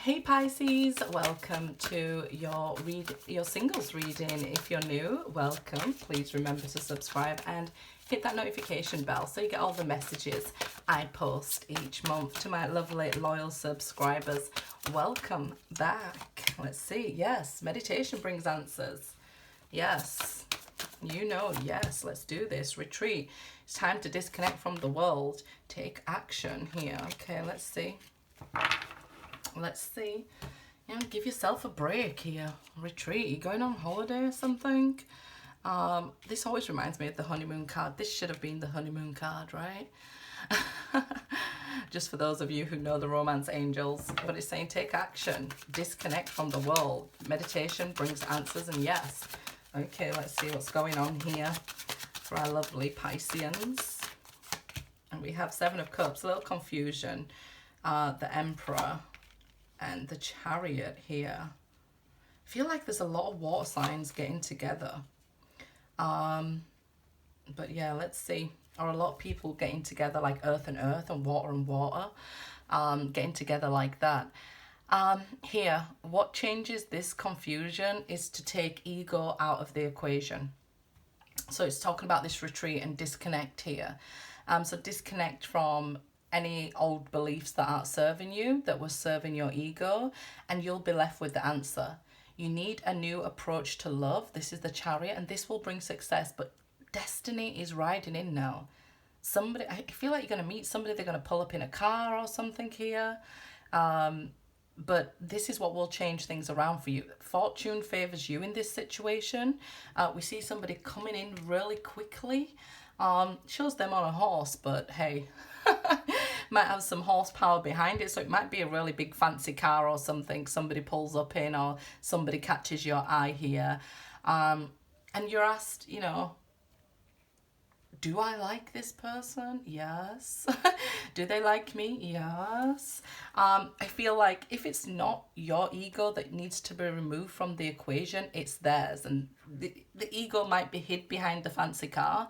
Hey Pisces, welcome to your singles reading. If you're new, welcome. Please remember to subscribe and hit that notification bell so you get all the messages I post each month. To my lovely loyal subscribers, welcome back. Let's see. Yes, meditation brings answers. Yes, yes, let's do this. Retreat. It's time to disconnect from the world. Take action here. Okay, let's see. Let's see. Give yourself a break here. Retreat. You're going on holiday or something? This always reminds me of the honeymoon card. This should have been the honeymoon card, right? Just for those of you who know the romance angels. But it's saying take action. Disconnect from the world. Meditation brings answers and yes. Okay, let's see what's going on here for our lovely Pisceans. And we have Seven of Cups. A little confusion. The Emperor and the Chariot here. I feel like there's a lot of water signs getting together. But yeah, let's see. Or a lot of people getting together like earth and water, getting together like that. Here, what changes this confusion is to take ego out of the equation. So it's talking about this retreat and disconnect here. So disconnect from any old beliefs that aren't serving you, that were serving your ego, and you'll be left with the answer. You need a new approach to love. This is the Chariot, and this will bring success, but destiny is riding in now. Somebody, I feel like you're going to meet somebody, they're going to pull up in a car or something here. But this is what will change things around for you. Fortune favors you in this situation. We see somebody coming in really quickly. Shows them on a horse, but hey, might have some horsepower behind it, so it might be a really big fancy car or something somebody pulls up in, or somebody catches your eye here, and you're asked, do I like this person? Yes. Do they like me? Yes. I feel like if it's not your ego that needs to be removed from the equation, it's theirs, and the ego might be hid behind the fancy car.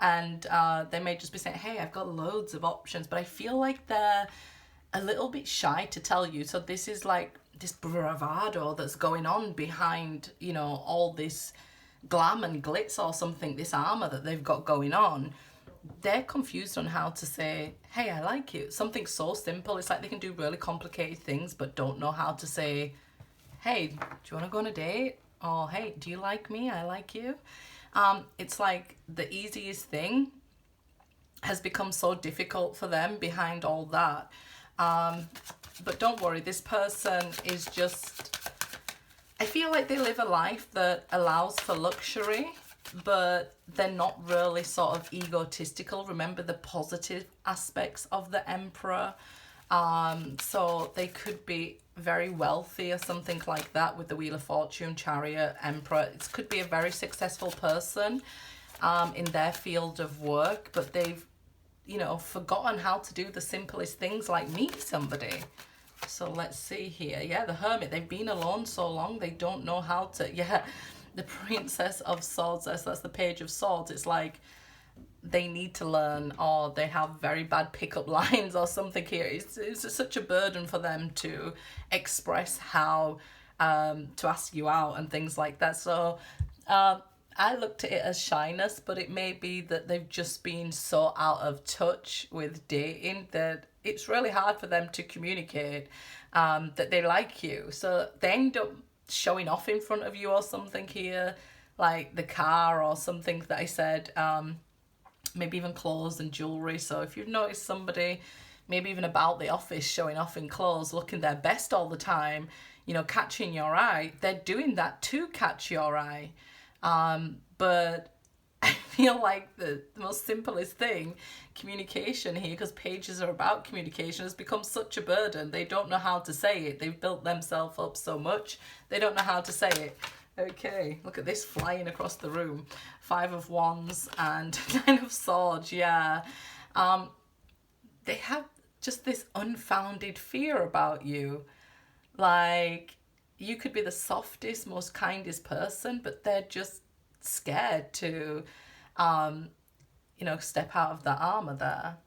And they may just be saying, hey, I've got loads of options, but I feel like they're a little bit shy to tell you. So this is like this bravado that's going on behind, all this glam and glitz or something, this armor that they've got going on. They're confused on how to say, hey, I like you. Something so simple. It's like they can do really complicated things, but don't know how to say, hey, do you want to go on a date? Or, hey, do you like me? I like you. It's like the easiest thing has become so difficult for them behind all that. But don't worry, this person is just, I feel like they live a life that allows for luxury, but they're not really sort of egotistical. Remember the positive aspects of the Emperor. So they could be very wealthy or something like that with the Wheel of Fortune, Chariot, Emperor. It could be a very successful person in their field of work, but they've, forgotten how to do the simplest things like meet somebody. So let's see here. Yeah, the Hermit. They've been alone so long, they don't know how to. Yeah, the Princess of Swords. That's the Page of Swords. It's like they need to learn, or they have very bad pickup lines or something here. It's such a burden for them to express how to ask you out and things like that. So I looked at it as shyness, but it may be that they've just been so out of touch with dating that it's really hard for them to communicate that they like you. So they end up showing off in front of you or something here, like the car or something that I said, maybe even clothes and jewelry. So if you've noticed somebody, maybe even about the office, showing off in clothes, looking their best all the time, catching your eye, they're doing that to catch your eye. But I feel like the most simplest thing, communication here, because pages are about communication, has become such a burden. They don't know how to say it. They've built themselves up so much, they don't know how to say it. Okay, look at this flying across the room. 5 of Wands and 9 of Swords, yeah. They have just this unfounded fear about you. Like, you could be the softest, most kindest person, but they're just scared to, step out of that armor there.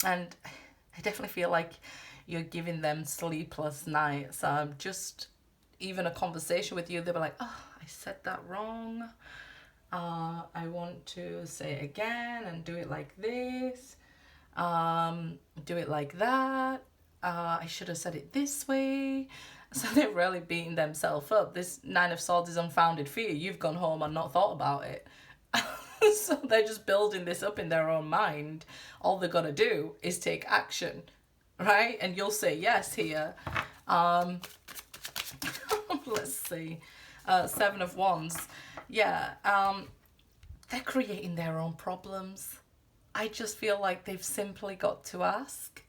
And I definitely feel like you're giving them sleepless nights. Just even a conversation with you, they'll be like, oh, I said that wrong. I want to say it again and do it like this. Do it like that. I should have said it this way. So they're really beating themselves up. This Nine of Swords is unfounded fear. You've gone home and not thought about it. So they're just building this up in their own mind. All they're going to do is take action, right? And you'll say yes here. Let's see. Seven of Wands. Yeah, they're creating their own problems. I just feel like they've simply got to ask.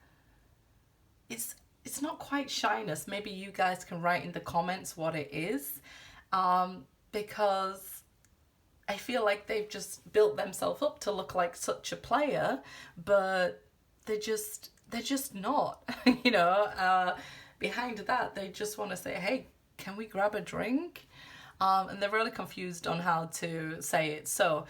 It's not quite shyness. Maybe you guys can write in the comments what it is, because I feel like they've just built themselves up to look like such a player, but they're just not. You know, behind that they just want to say, hey, can we grab a drink? And they're really confused on how to say it. So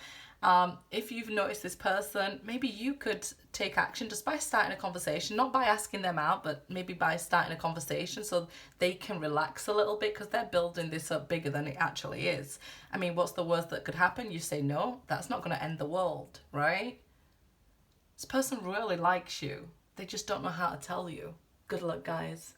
if you've noticed this person, maybe you could take action just by starting a conversation, not by asking them out, but maybe by starting a conversation so they can relax a little bit, because they're building this up bigger than it actually is. I mean, what's the worst that could happen? You say no, that's not going to end the world, right? This person really likes you. They just don't know how to tell you. Good luck, guys.